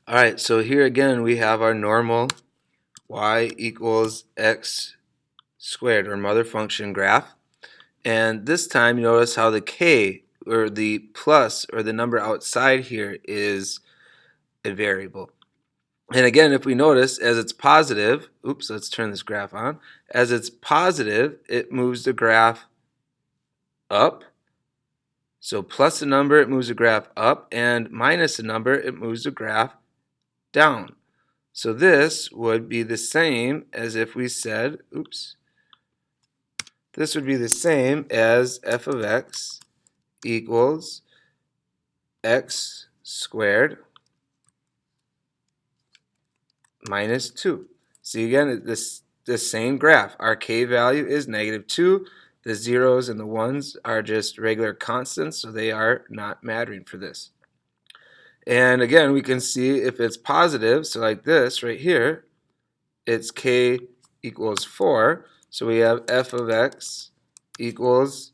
All right, so here again we have our normal y equals x squared, or mother function graph. And this time you notice how the k, or the plus, or the number outside here, is a variable. And again, if we notice, as it's positive, oops, let's turn this graph on. As it's positive, it moves the graph up. So plus a number, it moves the graph up, and minus a number, it moves the graph down. So this would be the same as if we said, oops, this would be the same as f of x equals x squared minus 2. See again, the same graph. Our k value is -2. The zeros and the ones are just regular constants, so they are not mattering for this. And again, we can see if it's positive, so like this right here, it's k equals 4. So we have f of x equals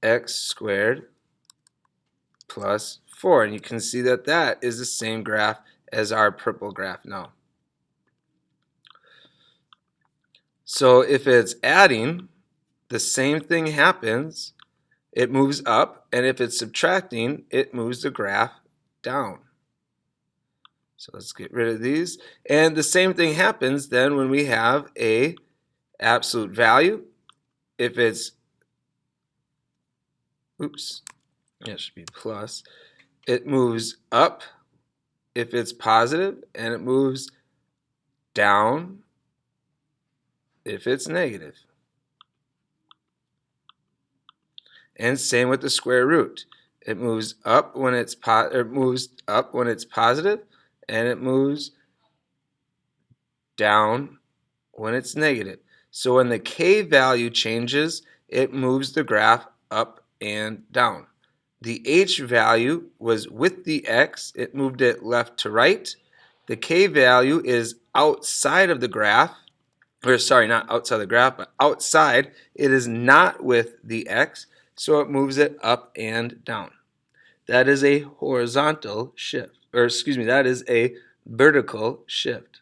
x squared plus 4. And you can see that that is the same graph as our purple graph now. So if it's adding, the same thing happens. It moves up, and if it's subtracting, it moves the graph down. So let's get rid of these. And the same thing happens then when we have a absolute value. If it's, oops, it should be plus, it moves up if it's positive, and it moves down if it's negative. And same with the square root. It moves up when it's positive, and it moves down when it's negative. So when the k value changes, it moves the graph up and down. The h value was with the x, it moved it left to right. The k value is outside of the graph, or sorry, not outside the graph, but outside. It is not with the x, so it moves it up and down. That is a horizontal shift, or excuse me, that is a vertical shift.